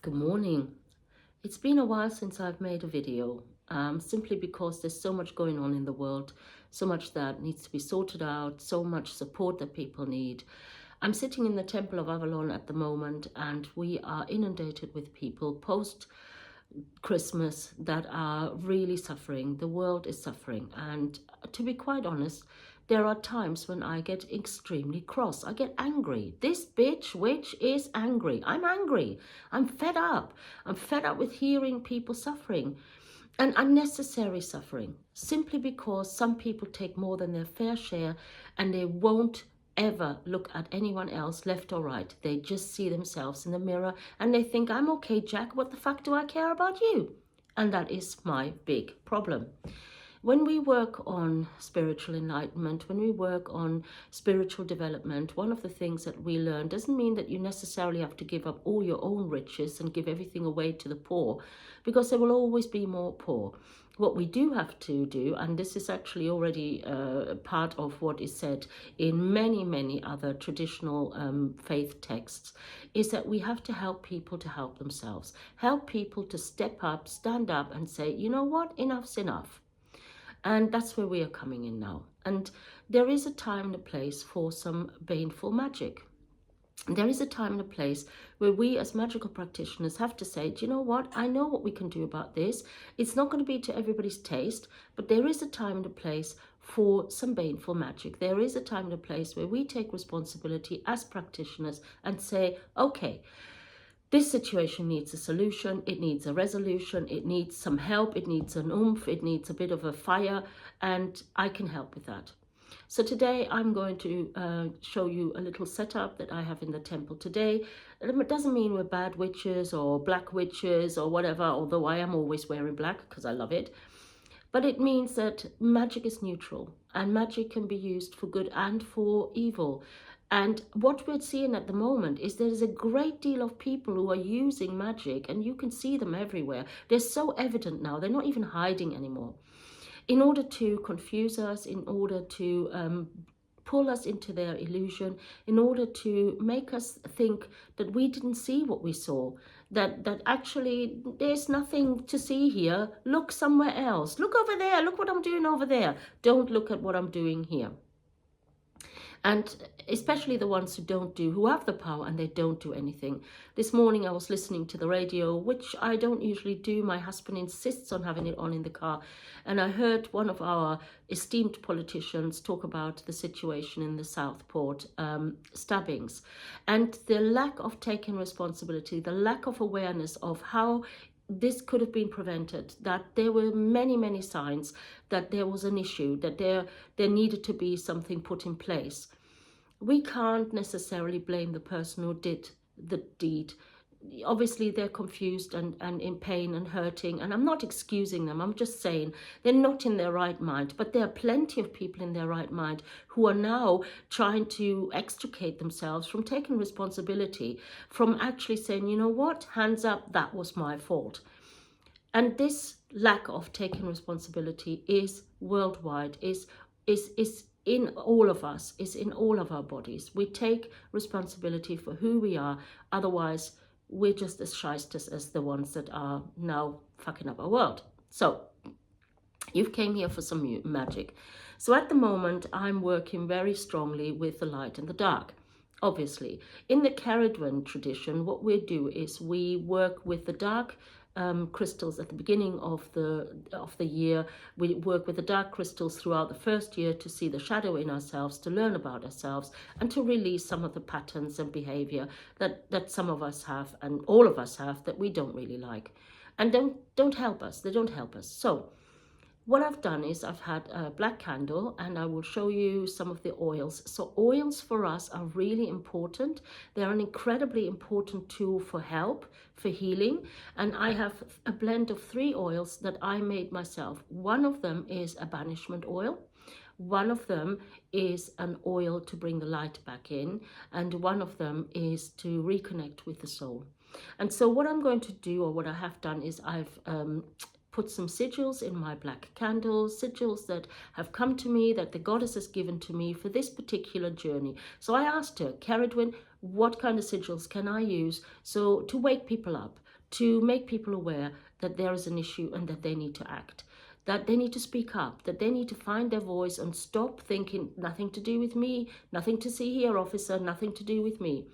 Good morning. It's been a while since I've made a video, simply because there's so much going on in the world, so much that needs to be sorted out, so much support that people need. I'm sitting in the Temple of Avalon at the moment, and we are inundated with people post Christmas that are really suffering. The world is suffering. And to be quite honest, there are times when I get extremely cross. I get angry. This bitch witch is angry. I'm angry. I'm fed up. I'm fed up with hearing people suffering and unnecessary suffering, simply because some people take more than their fair share and they won't ever look at anyone else, left or right. They just see themselves in the mirror and they think, I'm okay, Jack, what the fuck do I care about you? And that is my big problem. When we work on spiritual enlightenment, when we work on spiritual development, one of the things that we learn doesn't mean that you necessarily have to give up all your own riches and give everything away to the poor, because there will always be more poor. What we do have to do, and this is actually already part of what is said in many, many other traditional faith texts, is that we have to help people to help themselves. Help people to step up, stand up and say, you know what, enough's enough. And that's where we are coming in now. And there is a time and a place for some baneful magic. There is a time and a place where we as magical practitioners have to say, do you know what? I know what we can do about this. It's not going to be to everybody's taste, but there is a time and a place for some baneful magic. There is a time and a place where we take responsibility as practitioners and say, okay, this situation needs a solution, it needs a resolution, it needs some help, it needs an oomph, it needs a bit of a fire, and I can help with that. So today I'm going to show you a little setup that I have in the temple today. It doesn't mean we're bad witches or black witches or whatever, although I am always wearing black because I love it. But it means that magic is neutral and magic can be used for good and for evil. And what we're seeing at the moment is there's a great deal of people who are using magic, and you can see them everywhere. They're so evident now, they're not even hiding anymore. In order to confuse us, in order to pull us into their illusion, in order to make us think that we didn't see what we saw, that actually there's nothing to see here, look somewhere else, look over there, look what I'm doing over there, don't look at what I'm doing here. And especially the ones who have the power and they don't do anything. This morning I was listening to the radio, which I don't usually do. My husband insists on having it on in the car. And I heard one of our esteemed politicians talk about the situation in the Southport stabbings and the lack of taking responsibility, the lack of awareness of how this could have been prevented, that there were many, many signs that there was an issue, that there needed to be something put in place. We can't necessarily blame the person who did the deed. Obviously, they're confused and in pain and hurting, and I'm not excusing them. I'm just saying they're not in their right mind. But there are plenty of people in their right mind who are now trying to extricate themselves from taking responsibility, from actually saying, you know what, hands up, that was my fault. And this lack of taking responsibility is worldwide, is in all of us, is in all of our bodies. We take responsibility for who we are, otherwise we're just as shysters as the ones that are now fucking up our world. So you've came here for some magic. So at the moment I'm working very strongly with the light and the dark. Obviously, in the Caradwen tradition, what we do is we work with the dark crystals at the beginning of the year. We work with the dark crystals throughout the first year to see the shadow in ourselves, to learn about ourselves, and to release some of the patterns and behavior that some of us have and all of us have that we don't really like and don't help us. They don't help us. So what I've done is I've had a black candle, and I will show you some of the oils. So oils for us are really important. They're an incredibly important tool for help, for healing. And I have a blend of 3 oils that I made myself. One of them is a banishment oil. One of them is an oil to bring the light back in. And one of them is to reconnect with the soul. And so what I'm going to do, or what I have done, is I've put some sigils in my black candles, sigils that have come to me, that the goddess has given to me for this particular journey. So I asked her, Ceridwen, what kind of sigils can I use so to wake people up, to make people aware that there is an issue and that they need to act, that they need to speak up, that they need to find their voice and stop thinking nothing to do with me, nothing to see here, officer, nothing to do with me.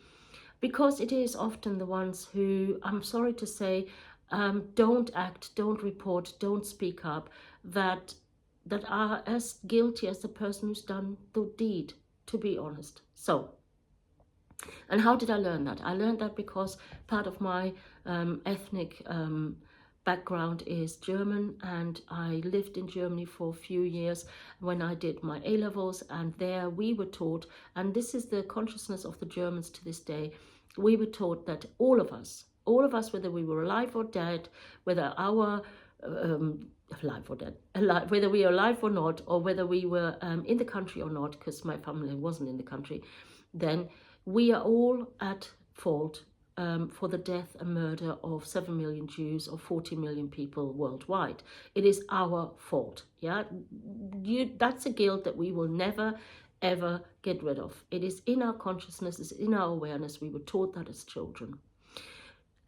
Because it is often the ones who, I'm sorry to say, don't act, don't report, don't speak up, that are as guilty as the person who's done the deed, to be honest. So, and how did I learn that? I learned that because part of my ethnic background is German, and I lived in Germany for a few years when I did my A-levels, and there we were taught, and this is the consciousness of the Germans to this day, we were taught that all of us, whether we were alive or dead, whether our whether we are alive or not, or whether we were in the country or not, because my family wasn't in the country, then we are all at fault for the death and murder of 7 million Jews or 40 million people worldwide. It is our fault. Yeah, that's a guilt that we will never ever get rid of. It is in our consciousness, it's in our awareness. We were taught that as children.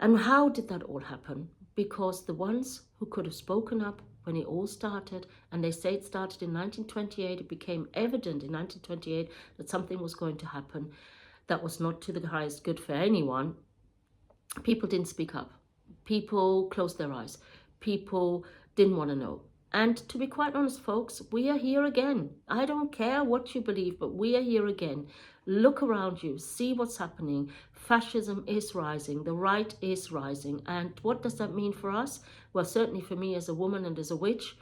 And how did that all happen? Because the ones who could have spoken up when it all started, and they say it started in 1928, it became evident in 1928 that something was going to happen that was not to the highest good for anyone. People didn't speak up. People closed their eyes. People didn't want to know. And to be quite honest, folks, we are here again. I don't care what you believe, but we are here again. Look around you, see what's happening. Fascism is rising, the right is rising. And what does that mean for us? Well, certainly for me as a woman and as a witch,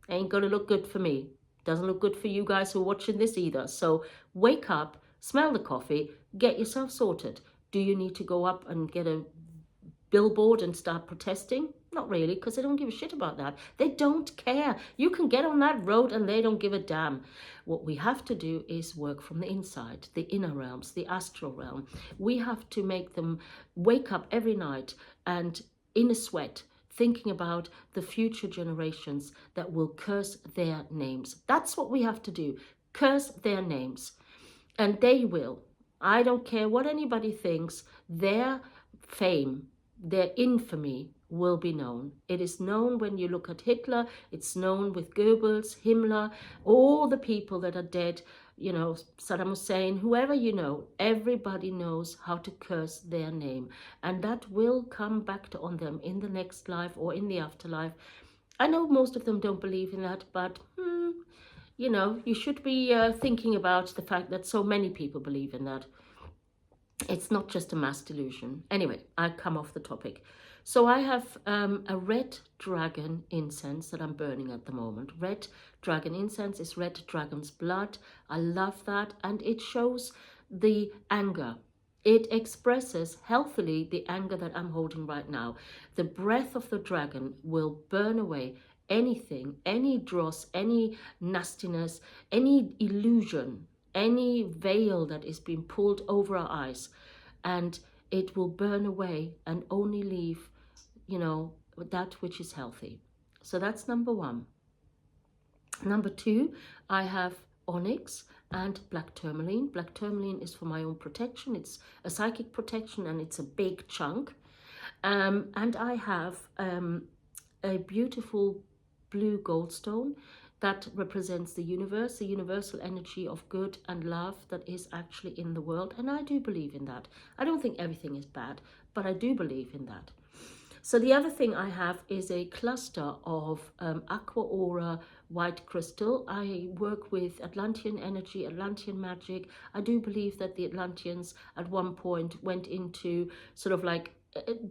ain't gonna look good for me. Doesn't look good for you guys who are watching this either. So wake up, smell the coffee, get yourself sorted. Do you need to go up and get a billboard and start protesting? Not really, because they don't give a shit about that. They don't care. You can get on that road and they don't give a damn. What we have to do is work from the inside, the inner realms, the astral realm. We have to make them wake up every night and in a sweat, thinking about the future generations that will curse their names. That's what we have to do. Curse their names. And they will. I don't care what anybody thinks. Their fame, their infamy will be known. It is known when you look at Hitler. It's known with Goebbels, Himmler, all the people that are dead, you know, Saddam Hussein, whoever you know, everybody knows how to curse their name. And that will come back on them in the next life or in the afterlife. I know most of them don't believe in that, but you know, you should be thinking about the fact that so many people believe in that. It's not just a mass delusion. Anyway, I come off the topic. So I have a red dragon incense that I'm burning at the moment. Red dragon incense is red dragon's blood. I love that. And it shows the anger. It expresses healthily the anger that I'm holding right now. The breath of the dragon will burn away anything, any dross, any nastiness, any illusion, any veil that is being pulled over our eyes, and it will burn away and only leave, you know, that which is healthy. So that's number one. Number two, I have onyx and black tourmaline. Black tourmaline is for my own protection. It's a psychic protection and it's a big chunk. And I have a beautiful blue goldstone that represents the universe, the universal energy of good and love that is actually in the world. And I do believe in that. I don't think everything is bad, but I do believe in that. So the other thing I have is a cluster of aqua aura white crystal. I work with Atlantean energy, Atlantean magic. I do believe that the Atlanteans at one point went into sort of like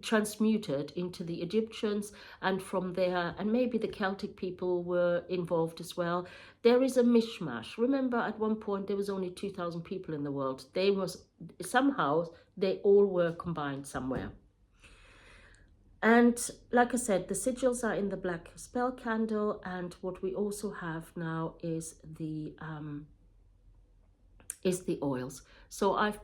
transmuted into the Egyptians, and from there, and maybe the Celtic people were involved as well. There is a mishmash. Remember, at one point there was only 2,000 people in the world. They all were combined somewhere. And like I said, the sigils are in the black spell candle, and what we also have now is the oils. So I've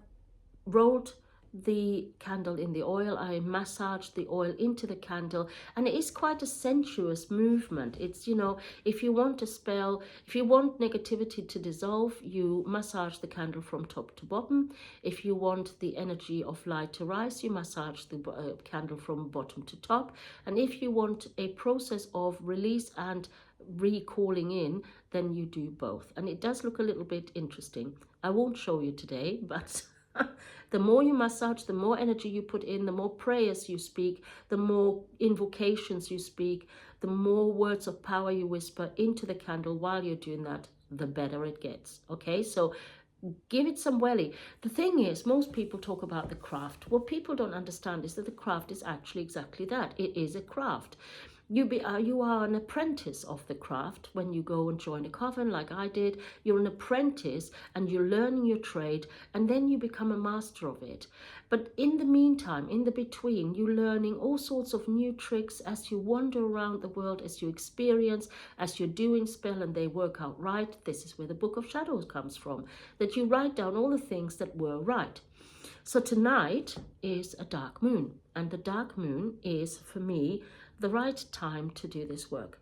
rolled the candle in the oil, I massage the oil into the candle, and it is quite a sensuous movement. It's, you know, if you want a spell, if you want negativity to dissolve, you massage the candle from top to bottom. If you want the energy of light to rise, you massage the candle from bottom to top. And if you want a process of release and recalling in, then you do both. And it does look a little bit interesting. I won't show you today, but the more you massage, the more energy you put in, the more prayers you speak, the more invocations you speak, the more words of power you whisper into the candle while you're doing that, the better it gets. Okay, so give it some welly. The thing is, most people talk about the craft. What people don't understand is that the craft is actually exactly that. It is a craft. You are an apprentice of the craft when you go and join a coven like I did. You're an apprentice and you're learning your trade, and then you become a master of it. But in the meantime, in the between, you're learning all sorts of new tricks as you wander around the world, as you experience, as you're doing spell and they work out right. This is where the Book of Shadows comes from, that you write down all the things that were right. So tonight is a dark moon, and the dark moon is, for me, the right time to do this work.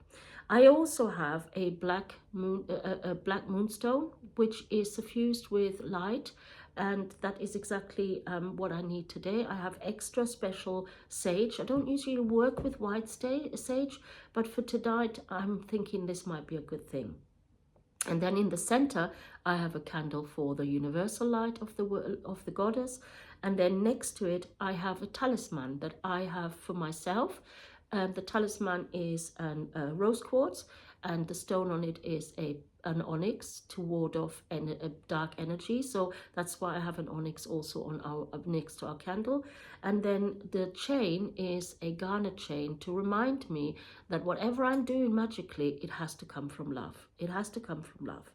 I also have a black moonstone, which is suffused with light, and that is exactly what I need today. I have extra special sage. I don't usually work with white sage, but for tonight, I'm thinking this might be a good thing. And then in the center, I have a candle for the universal light of the goddess. And then next to it, I have a talisman that I have for myself. The talisman is a rose quartz, and the stone on it is an onyx to ward off a dark energy. So that's why I have an onyx also on our next to our candle. And then the chain is a garnet chain to remind me that whatever I'm doing magically, it has to come from love. It has to come from love.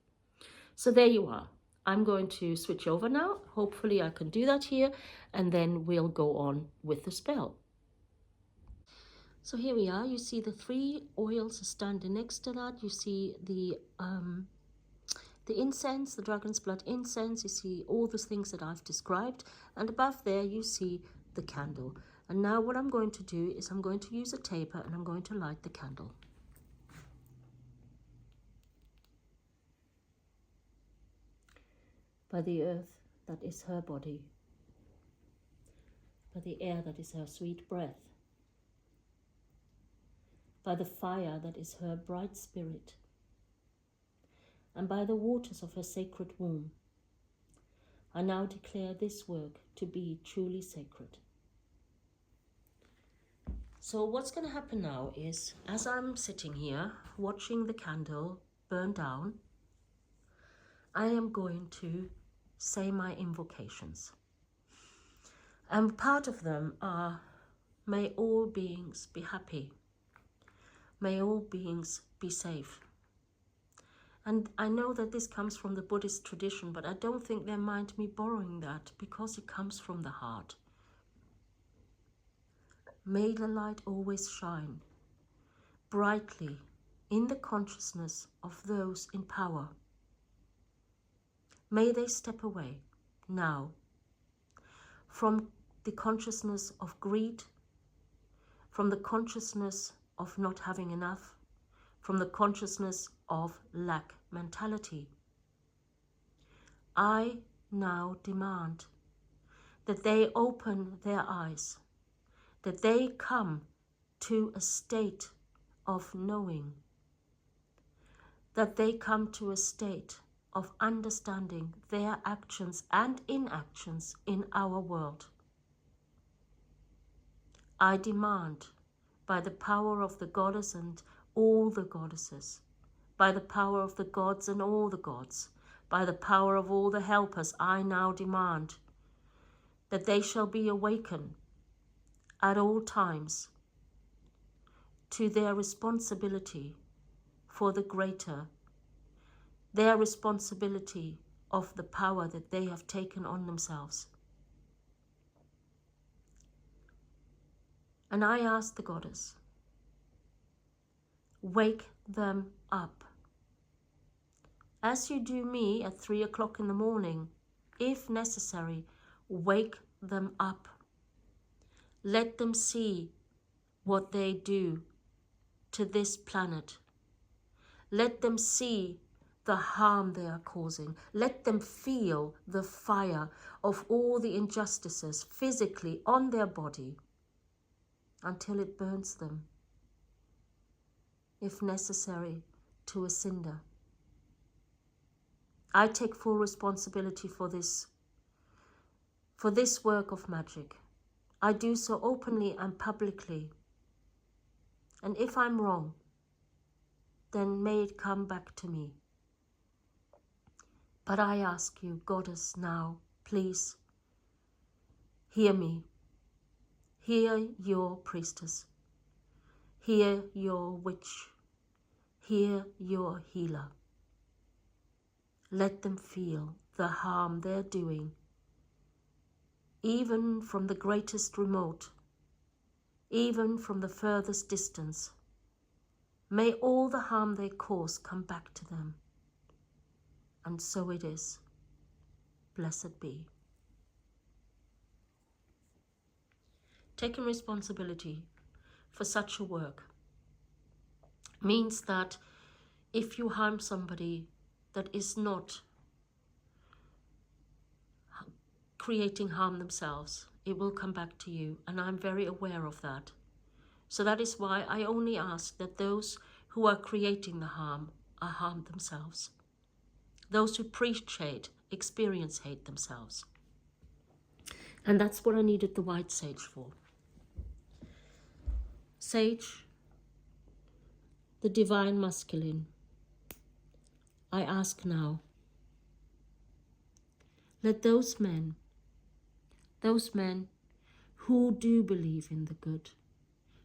So there you are. I'm going to switch over now. Hopefully I can do that here, and then we'll go on with the spell. So here we are. You see the 3 oils standing next to that. You see the incense, the dragon's blood incense. You see all the things that I've described. And above there, you see the candle. And now what I'm going to do is I'm going to use a taper and I'm going to light the candle. By the earth that is her body, by the air that is her sweet breath, by the fire that is her bright spirit, and by the waters of her sacred womb, I now declare this work to be truly sacred. So what's going to happen now is, as I'm sitting here watching the candle burn down, I am going to say my invocations. And part of them are, may all beings be happy. May all beings be safe. And I know that this comes from the Buddhist tradition, but I don't think they mind me borrowing that because it comes from the heart. May the light always shine brightly in the consciousness of those in power. May they step away now from the consciousness of greed, from the consciousness of not having enough, from the consciousness of lack mentality. I now demand that they open their eyes, that they come to a state of knowing, that they come to a state of understanding their actions and inactions in our world. I demand, by the power of the goddess and all the goddesses, by the power of the gods and all the gods, by the power of all the helpers, I now demand that they shall be awakened at all times to their responsibility for the greater, their responsibility of the power that they have taken on themselves. And I ask the goddess, wake them up. As you do me at 3 o'clock in the morning, if necessary, wake them up. Let them see what they do to this planet. Let them see the harm they are causing. Let them feel the fire of all the injustices physically on their body until it burns them, if necessary, to a cinder. I take full responsibility for this work of magic. I do so openly and publicly. And if I'm wrong, then may it come back to me. But I ask you, Goddess, now, please, hear me. Hear your priestess. Hear your witch. Hear your healer. Let them feel the harm they're doing, even from the greatest remote, even from the furthest distance. May all the harm they cause come back to them. And so it is. Blessed be. Taking responsibility for such a work means that if you harm somebody that is not creating harm themselves, it will come back to you, and I'm very aware of that. So that is why I only ask that those who are creating the harm are harmed themselves. Those who preach hate experience hate themselves. And that's what I needed the white sage for. Sage, the divine masculine, I ask now, let those men who do believe in the good,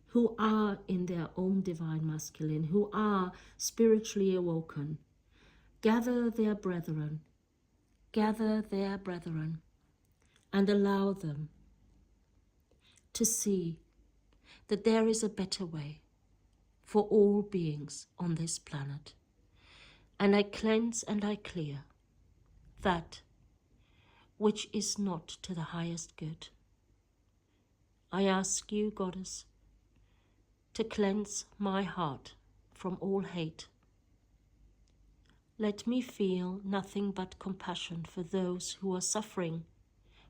who are in their own divine masculine, who are spiritually awoken, gather their brethren, and allow them to see that there is a better way for all beings on this planet. And I cleanse and I clear that which is not to the highest good. I ask you, Goddess, to cleanse my heart from all hate. Let me feel nothing but compassion for those who are suffering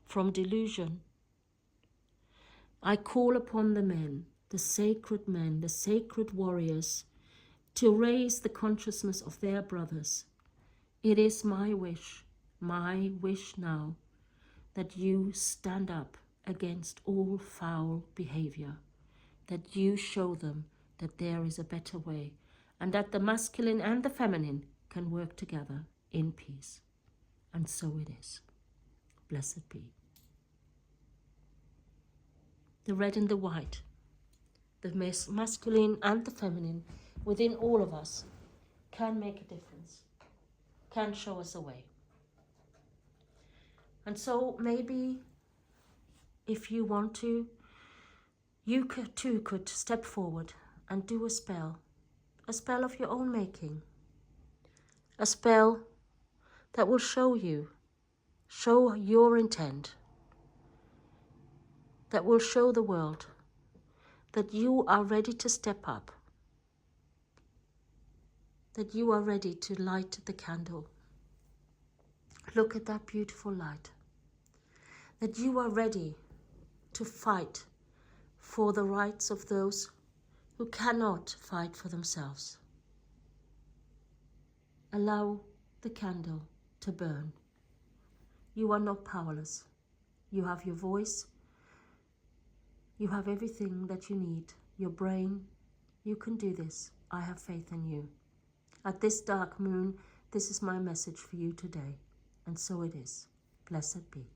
from delusion. I call upon the men, the sacred warriors, to raise the consciousness of their brothers. It is my wish now, that you stand up against all foul behavior, that you show them that there is a better way, and that the masculine and the feminine can work together in peace. And so it is. Blessed be. The red and the white, the masculine and the feminine within all of us can make a difference, can show us a way. And so maybe if you want to, you too could step forward and do a spell of your own making, a spell that will show your intent, that will show the world that you are ready to step up, that you are ready to light the candle. Look at that beautiful light. That you are ready to fight for the rights of those who cannot fight for themselves. Allow the candle to burn. You are not powerless. You have your voice. You have everything that you need. Your brain. You can do this. I have faith in you. At this dark moon, this is my message for you today. And so it is. Blessed be.